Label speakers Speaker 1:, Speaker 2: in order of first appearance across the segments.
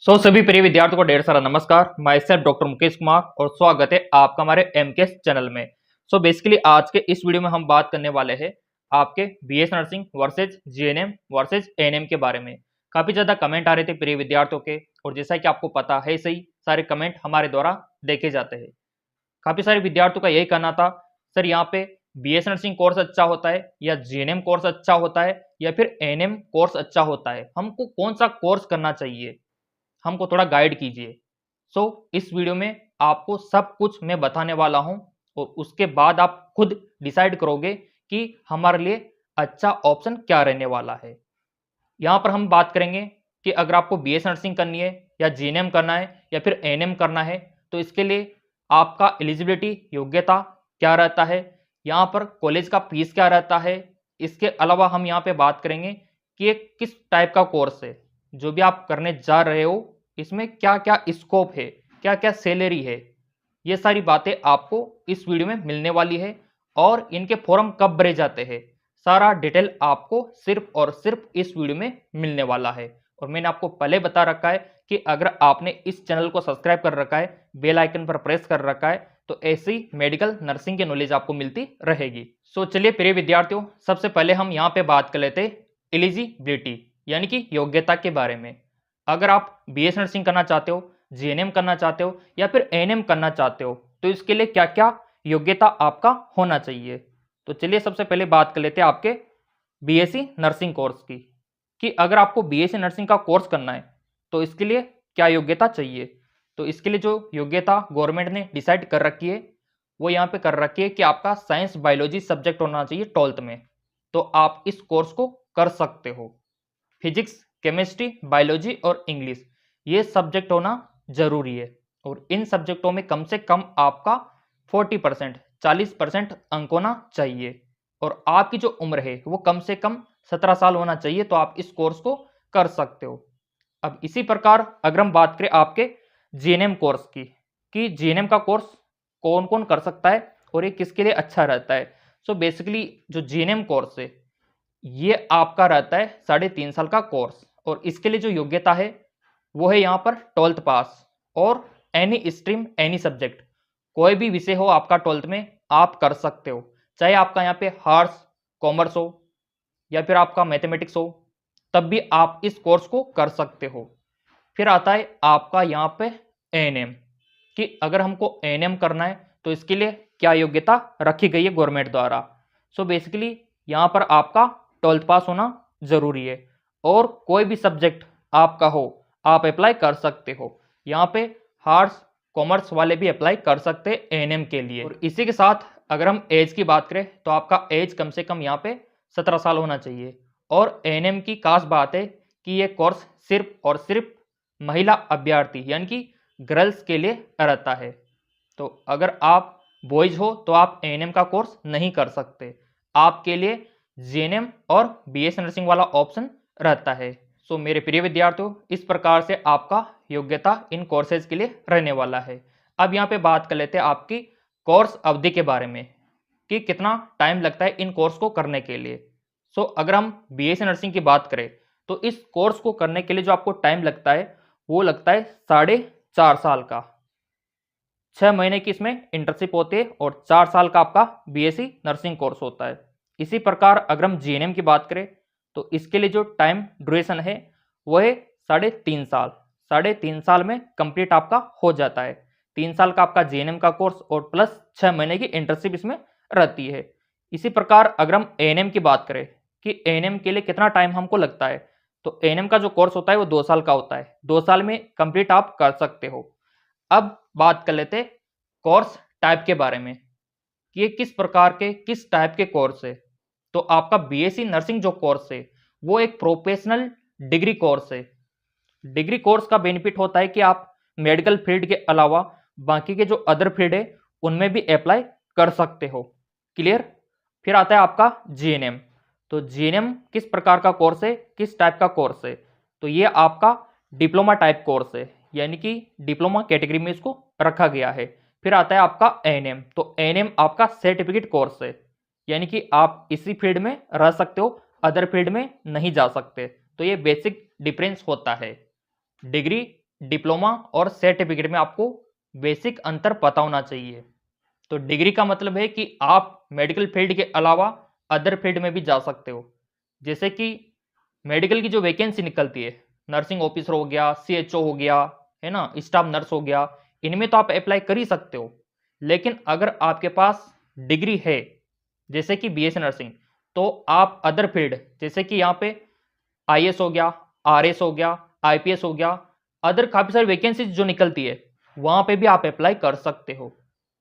Speaker 1: सभी प्रिय विद्यार्थियों को ढेर सारा नमस्कार। My self doctor Mukesh Kumar और स्वागत है आपका हमारे एमकेएस चैनल में। बेसिकली आज के इस वीडियो में हम बात करने वाले हैं आपके BS nursing versus GNM versus ANM के बारे में। काफी ज्यादा कमेंट आ रहे थे प्रिय विद्यार्थियों के, और जैसा कि आपको पता है सही सारे कमेंट हमारे द्वारा देखे जाते हैं। काफी सारे विद्यार्थियों का यही कहना था, सर यहाँ पे बीएस नर्सिंग कोर्स अच्छा होता है या जीएनएम कोर्स अच्छा होता है या फिर एएनएम कोर्स अच्छा होता है, हमको कौन सा कोर्स करना चाहिए, हमको थोड़ा गाइड कीजिए। इस वीडियो में आपको सब कुछ मैं बताने वाला हूं और उसके बाद आप खुद डिसाइड करोगे कि हमारे लिए अच्छा ऑप्शन क्या रहने वाला है। यहां पर हम बात करेंगे कि अगर आपको बीएस नर्सिंग करनी है या जीएनएम करना है या फिर एएनएम करना है तो इसके लिए आपका एलिजिबिलिटी योग्यता क्या रहता है, यहाँ पर कॉलेज का फीस क्या रहता है। इसके अलावा हम यहाँ पे बात करेंगे कि ये किस टाइप का कोर्स है, जो भी आप करने जा रहे हो इसमें क्या क्या स्कोप है, क्या क्या सैलरी है, ये सारी बातें आपको इस वीडियो में मिलने वाली है। और इनके फॉर्म कब भरे जाते हैं, सारा डिटेल आपको सिर्फ और सिर्फ इस वीडियो में मिलने वाला है। और मैंने आपको पहले बता रखा है कि अगर आपने इस चैनल को सब्सक्राइब कर रखा है, बेल आइकन पर प्रेस कर रखा है, तो ऐसी मेडिकल नर्सिंग की नॉलेज आपको मिलती रहेगी। चलिए प्रिय विद्यार्थियों, सबसे पहले हम यहाँ पे बात कर लेते हैं एलिजिबिलिटी यानी कि योग्यता के बारे में। अगर आप बीएस नर्सिंग करना चाहते हो, जीएनएम करना चाहते हो या फिर एएनएम करना चाहते हो तो इसके लिए क्या क्या योग्यता आपका होना चाहिए। तो चलिए सबसे पहले बात कर लेते हैं आपके बीएससी नर्सिंग कोर्स की, कि अगर आपको बीएससी नर्सिंग का कोर्स करना है तो इसके लिए क्या योग्यता चाहिए। तो इसके लिए जो योग्यता गवर्नमेंट ने डिसाइड कर रखी है वो यहाँ पे कर रखी है कि आपका साइंस बायोलॉजी सब्जेक्ट होना चाहिए 12th में, तो आप इस कोर्स को कर सकते हो। फिजिक्स, केमिस्ट्री, बायोलॉजी और इंग्लिश ये सब्जेक्ट होना जरूरी है, और इन सब्जेक्टों में कम से कम आपका 40% 40% अंक होना चाहिए, और आपकी जो उम्र है वो कम से कम 17 साल होना चाहिए, तो आप इस कोर्स को कर सकते हो। अब इसी प्रकार अगर हम बात करें आपके जीएनएम कोर्स की, कि जीएनएम का कोर्स कौन कौन कर सकता है और ये किसके लिए अच्छा रहता है। बेसिकली जो जीएनएम कोर्स है ये आपका रहता है 3.5 साल का कोर्स, और इसके लिए जो योग्यता है वो है यहाँ पर 12th पास और एनी स्ट्रीम एनी सब्जेक्ट, कोई भी विषय हो आपका 12th में आप कर सकते हो, चाहे आपका यहाँ पे आर्ट्स कॉमर्स हो या फिर आपका मैथमेटिक्स हो, तब भी आप इस कोर्स को कर सकते हो। फिर आता है आपका यहाँ पे एएनएम, कि अगर हमको एएनएम करना है तो इसके लिए क्या योग्यता रखी गई है गवर्नमेंट द्वारा। बेसिकली यहाँ पर आपका 12th पास होना जरूरी है, और कोई भी सब्जेक्ट आपका हो आप अप्लाई कर सकते हो। यहाँ पे आर्ट्स कॉमर्स वाले भी अप्लाई कर सकते हैं एएनएम के लिए। और इसी के साथ अगर हम एज की बात करें तो आपका एज कम से कम यहाँ पे 17 साल होना चाहिए। और एएनएम की खास बात है कि ये कोर्स सिर्फ और सिर्फ महिला अभ्यर्थी यानी कि गर्ल्स के लिए रहता है। तो अगर आप बॉयज हो तो आप एएनएम का कोर्स नहीं कर सकते, आपके लिए जीएनएम और बीएस नर्सिंग वाला ऑप्शन रहता है। मेरे प्रिय विद्यार्थियों, इस प्रकार से आपका योग्यता इन कोर्सेज के लिए रहने वाला है। अब यहाँ पे बात कर लेते हैं आपकी कोर्स अवधि के बारे में, कि कितना टाइम लगता है इन कोर्स को करने के लिए। अगर हम बीएस नर्सिंग की बात करें तो इस कोर्स को करने के लिए जो आपको टाइम लगता है वो लगता है 4.5 साल का। 6 महीने की इसमें इंटर्नशिप होती है और 4 साल का आपका बीएससी नर्सिंग कोर्स होता है। इसी प्रकार अगर हम जीएनएम की बात करें तो इसके लिए जो टाइम ड्यूरेशन है वो है 3.5 साल। 3.5 साल में कंप्लीट आपका हो जाता है। 3 साल का आपका जीएनएम का कोर्स और प्लस 6 महीने की इंटर्नशिप इसमें रहती है। इसी प्रकार अगर हम एएनएम की बात करें कि एएनएम के लिए कितना टाइम हमको लगता है, तो एएनएम का जो कोर्स होता है वो 2 साल का होता है। 2 साल में कंप्लीट आप कर सकते हो। अब बात कर लेते कोर्स टाइप के बारे में, कि ये किस प्रकार के किस टाइप के कोर्स है। तो आपका बीएससी नर्सिंग जो कोर्स है वो एक प्रोफेशनल डिग्री कोर्स है। डिग्री कोर्स का बेनिफिट होता है कि आप मेडिकल फील्ड के अलावा बाकी के जो अदर फील्ड है उनमें भी अप्लाई कर सकते हो। क्लियर। फिर आता है आपका जीएनएम। तो जीएनएम किस प्रकार का कोर्स है, किस टाइप का कोर्स है, तो ये आपका डिप्लोमा टाइप कोर्स है, यानी कि डिप्लोमा कैटेगरी में इसको रखा गया है। फिर आता है आपका एएनएम। तो एएनएम आपका सर्टिफिकेट कोर्स है, यानी कि आप इसी फील्ड में रह सकते हो, अदर फील्ड में नहीं जा सकते। तो ये बेसिक डिफरेंस होता है डिग्री डिप्लोमा और सर्टिफिकेट में आपको बेसिक अंतर पता होना चाहिए। तो डिग्री का मतलब है कि आप मेडिकल फील्ड के अलावा अदर फील्ड में भी जा सकते हो। जैसे कि मेडिकल की जो वैकेंसी निकलती है, नर्सिंग ऑफिसर हो गया, सीएचओ हो गया, है ना, स्टाफ नर्स हो गया, इनमें तो आप अप्लाई कर ही सकते हो। लेकिन अगर आपके पास डिग्री है जैसे कि बीएससी नर्सिंग, तो आप अदर फील्ड जैसे कि यहाँ पे आईएएस हो गया, आरएस हो गया, आईपीएस हो गया, अदर काफी सारी वैकेंसी जो निकलती है वहां पे भी आप अप्लाई कर सकते हो।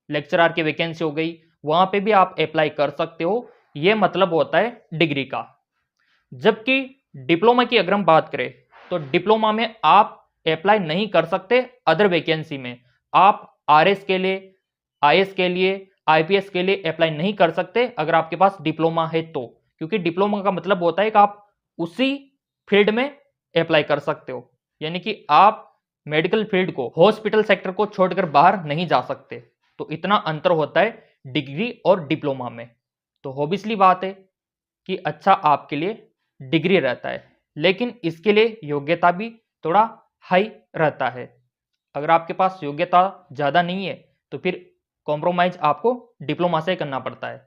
Speaker 1: लेक्चरर की वैकेंसी हो गई, वहां पे भी आप अप्लाई कर सकते हो। ये मतलब होता है डिग्री का। जबकि डिप्लोमा की अगर हम बात करें तो डिप्लोमा में आप अप्लाई नहीं कर सकते अदर वैकेंसी में। आप आरएस के लिए, आईएएस के लिए, आईपीएस के लिए अप्लाई नहीं कर सकते अगर आपके पास डिप्लोमा है तो, क्योंकि डिप्लोमा का मतलब होता है कि आप उसी फील्ड में अप्लाई कर सकते हो। यानी कि आप मेडिकल फील्ड को, हॉस्पिटल सेक्टर को छोड़कर बाहर नहीं जा सकते। तो इतना अंतर होता है डिग्री और डिप्लोमा में। तो ऑब्वियसली बात है कि अच्छा आपके लिए डिग्री रहता है, लेकिन इसके लिए योग्यता भी थोड़ा हाई रहता है। अगर आपके पास योग्यता ज़्यादा नहीं है तो फिर कॉम्प्रोमाइज आपको डिप्लोमा से करना पड़ता है।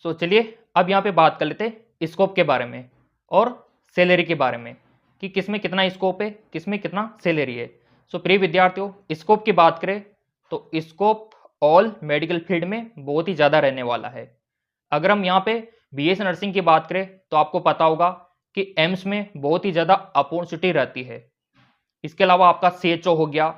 Speaker 1: सो चलिए अब यहाँ पे बात कर लेते हैं स्कोप के बारे में और सैलरी के बारे में कि किसमें कितना स्कोप है, किसमें कितना सैलरी है। सो प्रिय विद्यार्थियों, स्कोप की बात करें तो स्कोप ऑल मेडिकल फील्ड में बहुत ही ज़्यादा रहने वाला है। अगर हम यहाँ पे बीएससी नर्सिंग की बात करें तो आपको पता होगा कि एम्स में बहुत ही ज़्यादा अपॉर्चुनिटी रहती है। इसके अलावा आपका सीएचओ हो गया,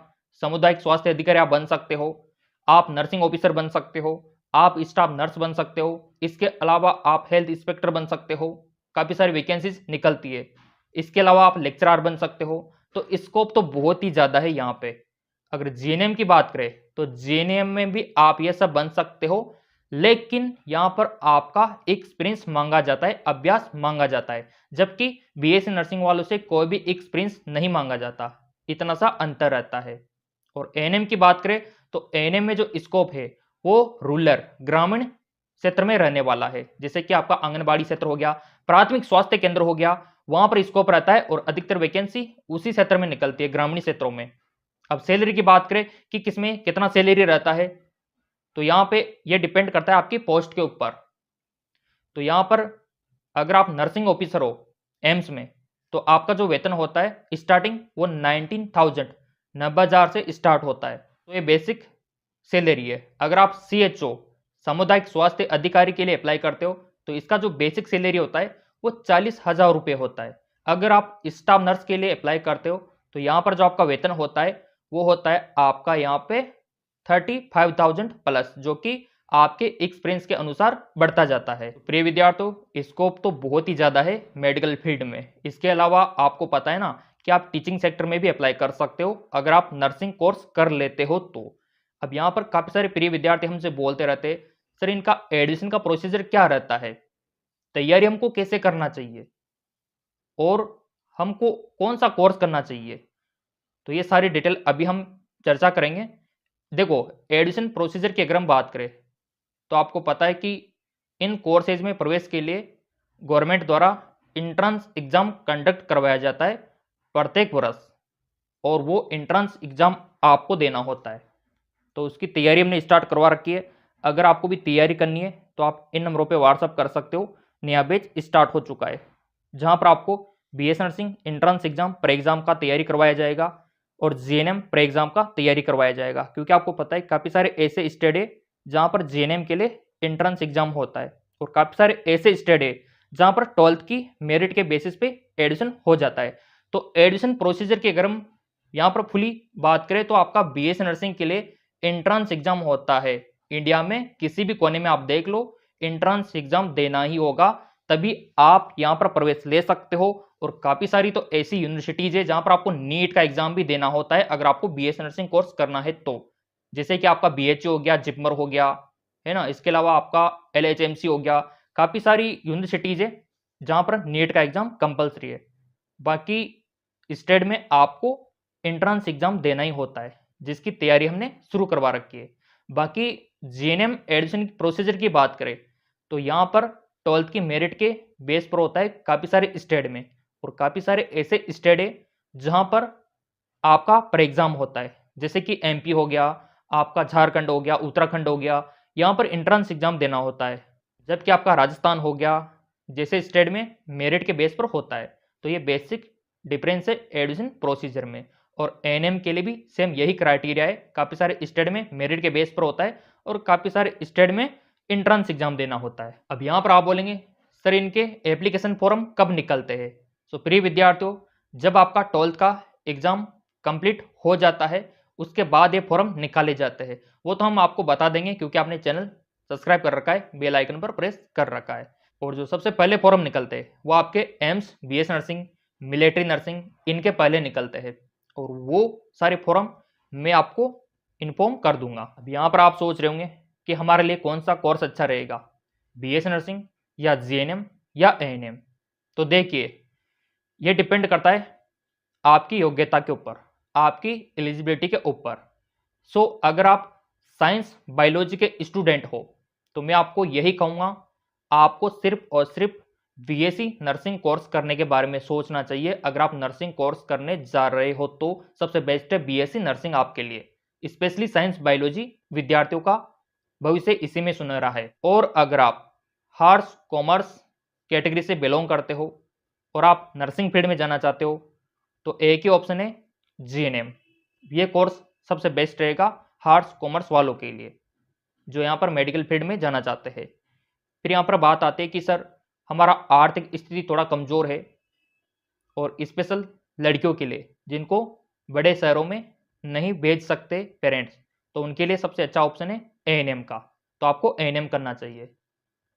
Speaker 1: सामुदायिक स्वास्थ्य अधिकारी आप बन सकते हो, आप नर्सिंग ऑफिसर बन सकते हो, आप स्टाफ नर्स बन सकते हो, इसके अलावा आप हेल्थ इंस्पेक्टर बन सकते हो। काफ़ी सारी वैकेंसीज निकलती है। इसके अलावा आप लेक्चरर बन सकते हो। तो स्कोप तो बहुत ही ज़्यादा है यहाँ पे। अगर जीएनएम की बात करें तो जीएनएम में भी आप ये सब बन सकते हो, लेकिन यहाँ पर आपका एक्सपीरियंस मांगा जाता है, अभ्यास मांगा जाता है। जबकि बीएससी नर्सिंग वालों से कोई भी एक्सपीरियंस नहीं मांगा जाता। इतना सा अंतर रहता है। और एएनएम की बात करें तो एएनएम में जो स्कोप है वो रूरल, ग्रामीण क्षेत्र में रहने वाला है। जैसे कि आपका आंगनबाड़ी क्षेत्र हो गया, प्राथमिक स्वास्थ्य केंद्र हो गया, वहां पर स्कोप रहता है और अधिकतर वैकेंसी उसी क्षेत्र में निकलती है, ग्रामीण क्षेत्रों में। अब सैलरी की बात करें कि किसमें कितना सैलरी रहता है, तो यहाँ पे ये डिपेंड करता है आपकी पोस्ट के ऊपर। तो यहाँ पर अगर आप नर्सिंग ऑफिसर हो एम्स में, तो आपका जो वेतन होता है स्टार्टिंग वो 19,000, 90,000 से स्टार्ट होता है। तो ये बेसिक सैलरी है। अगर आप सीएचओ, सामुदायिक स्वास्थ्य अधिकारी के लिए अप्लाई करते हो तो इसका जो बेसिक सैलरी होता है वो 40,000 रुपये होता है। अगर आप स्टाफ नर्स के लिए अप्लाई करते हो तो यहाँ पर जो आपका वेतन होता है वो होता है आपका यहाँ पे 35,000 प्लस, जो कि आपके एक्सपीरियंस के अनुसार बढ़ता जाता है। प्रिय विद्यार्थियों, स्कोप तो बहुत ही ज़्यादा है मेडिकल फील्ड में। इसके अलावा आपको पता है ना कि आप टीचिंग सेक्टर में भी अप्लाई कर सकते हो अगर आप नर्सिंग कोर्स कर लेते हो तो। अब यहाँ पर काफ़ी सारे प्रिय विद्यार्थी हमसे बोलते रहते हैं, सर इनका एडमिशन का प्रोसीजर क्या रहता है, तैयारी हमको कैसे करना चाहिए और हमको कौन सा कोर्स करना चाहिए। तो ये सारी डिटेल अभी हम चर्चा करेंगे। देखो, एडमिशन प्रोसीजर की अगर हम बात करें तो आपको पता है कि इन कोर्सेज में प्रवेश के लिए गवर्नमेंट द्वारा इंट्रेंस एग्जाम कंडक्ट करवाया जाता है प्रत्येक वर्ष, और वो इंट्रेंस एग्जाम आपको देना होता है। तो उसकी तैयारी हमने स्टार्ट करवा रखी है। अगर आपको भी तैयारी करनी है तो आप इन नंबरों पे व्हाट्सअप कर सकते हो। नया बैच स्टार्ट हो चुका है जहां पर आपको BSc nursing entrance exam, pre exam का तैयारी करवाया जाएगा और जीएनएम प्री एग्जाम का तैयारी करवाया जाएगा। क्योंकि आपको पता है काफ़ी सारे ऐसे स्टेट है जहाँ पर जीएनएम के लिए इंट्रेंस एग्जाम होता है और काफ़ी सारे ऐसे स्टेट है जहाँ पर 12th की मेरिट के बेसिस पे एडमिशन हो जाता है। तो एडमिशन प्रोसीजर की अगर हम यहाँ पर फुली बात करें तो आपका बीएससी नर्सिंग के लिए एंट्रेंस एग्जाम होता है। इंडिया में किसी भी कोने में आप देख लो, एंट्रेंस एग्जाम देना ही होगा, तभी आप यहाँ पर प्रवेश ले सकते हो। और काफ़ी सारी तो ऐसी यूनिवर्सिटीज है जहाँ पर आपको नीट का एग्जाम भी देना होता है अगर आपको बीएससी नर्सिंग कोर्स करना है तो। जैसे कि आपका बीएचयू हो गया, जिपमर हो गया, है ना, इसके अलावा आपका एलएचएमसी हो गया। काफ़ी सारी यूनिवर्सिटीज है जहाँ पर नीट का एग्जाम कंपलसरी है। बाकी स्टेट में आपको एंट्रेंस एग्जाम देना ही होता है, जिसकी तैयारी हमने शुरू करवा रखी है। बाकी जीएनएम एडमिशन प्रोसीजर की बात करें तो यहाँ पर 12th की मेरिट के बेस पर होता है काफ़ी सारे स्टेट में, और काफ़ी सारे ऐसे स्टेट है जहाँ पर आपका पर एग्जाम होता है, जैसे कि एमपी हो गया, आपका झारखंड हो गया, उत्तराखंड हो गया, यहाँ पर एंट्रेंस एग्जाम देना होता है। जबकि आपका राजस्थान हो गया, जैसे स्टेट में मेरिट के बेस पर होता है। तो ये बेसिक डिफरेंस है एडमिशन प्रोसीजर में। और एएनएम के लिए भी सेम यही क्राइटेरिया है, काफ़ी सारे स्टेट में मेरिट के बेस पर होता है और काफ़ी सारे स्टेट में एंट्रेंस एग्जाम देना होता है। अब यहाँ पर आप बोलेंगे सर इनके एप्लीकेशन फॉर्म कब निकलते हैं? सो प्रिय विद्यार्थियों, जब आपका 12th का एग्जाम कंप्लीट हो जाता है उसके बाद ये फॉर्म निकाले जाते हैं। वो तो हम आपको बता देंगे क्योंकि आपने चैनल सब्सक्राइब कर रखा है, बेल आइकन पर प्रेस कर रखा है। और जो सबसे पहले फॉर्म निकलते हैं वो आपके AIIMS, BS nursing, military nursing, इनके पहले निकलते हैं और वो सारे फॉर्म मैं आपको इन्फॉर्म कर दूंगा। अब यहाँ पर आप सोच रहे होंगे कि हमारे लिए कौन सा कोर्स अच्छा रहेगा, बीएस नर्सिंग या जीएनएम या एएनएम? तो देखिए, ये डिपेंड करता है आपकी योग्यता के ऊपर, आपकी एलिजिबिलिटी के ऊपर। सो अगर आप साइंस बायोलॉजी के स्टूडेंट हो तो मैं आपको यही कहूँगा, आपको सिर्फ और सिर्फ बीएससी नर्सिंग कोर्स करने के बारे में सोचना चाहिए। अगर आप नर्सिंग कोर्स करने जा रहे हो तो सबसे बेस्ट है बीएससी नर्सिंग आपके लिए। स्पेशली साइंस बायोलॉजी विद्यार्थियों का भविष्य इसी में सुनहरा है। और अगर आप आर्ट्स कॉमर्स कैटेगरी से बिलोंग करते हो और आप नर्सिंग फील्ड में जाना चाहते हो तो एक ही ऑप्शन है जीएनएम। ये कोर्स सबसे बेस्ट रहेगा आर्ट्स कॉमर्स वालों के लिए जो यहाँ पर मेडिकल फील्ड में जाना चाहते हैं। फिर यहाँ पर बात आती है कि सर हमारा आर्थिक स्थिति थोड़ा कमज़ोर है और स्पेशल लड़कियों के लिए जिनको बड़े शहरों में नहीं भेज सकते पेरेंट्स, तो उनके लिए सबसे अच्छा ऑप्शन है एएनएम का। तो आपको एएनएम करना चाहिए।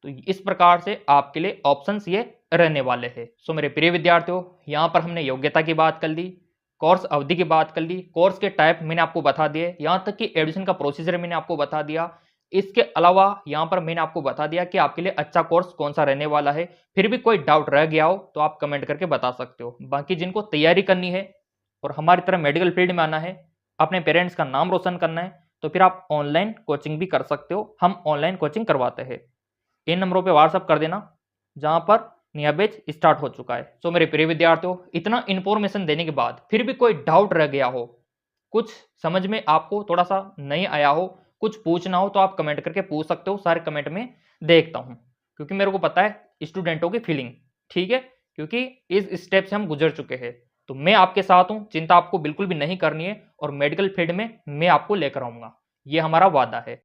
Speaker 1: तो इस प्रकार से आपके लिए ऑप्शंस ये रहने वाले हैं। सो मेरे प्रिय विद्यार्थियों, यहाँ पर हमने योग्यता की बात कर ली, कोर्स अवधि की बात कर ली, कोर्स के टाइप मैंने आपको बता दिए, यहाँ तक कि एडमिशन का प्रोसीजर मैंने आपको बता दिया। इसके अलावा यहाँ पर मैंने आपको बता दिया कि आपके लिए अच्छा कोर्स कौन सा रहने वाला है। फिर भी कोई डाउट रह गया हो तो आप कमेंट करके बता सकते हो। बाकी जिनको तैयारी करनी है और हमारी तरह मेडिकल फील्ड में आना है, अपने पेरेंट्स का नाम रोशन करना है, तो फिर आप ऑनलाइन कोचिंग भी कर सकते हो। हम ऑनलाइन कोचिंग करवाते हैं। इन नंबरों पे व्हाट्सअप कर देना जहां पर नया बैच स्टार्ट हो चुका है। सो मेरे प्रिय विद्यार्थियों, इतना इन्फॉर्मेशन देने के बाद फिर भी कोई डाउट रह गया हो, कुछ समझ में आपको थोड़ा सा नहीं आया हो, कुछ पूछना हो तो आप कमेंट करके पूछ सकते हो। सारे कमेंट में देखता हूं क्योंकि मेरे को पता है स्टूडेंटों की फीलिंग, ठीक है, क्योंकि इस स्टेप से हम गुजर चुके हैं। तो मैं आपके साथ हूं, चिंता आपको बिल्कुल भी नहीं करनी है और मेडिकल फील्ड में मैं आपको लेकर आऊंगा, ये हमारा वादा है।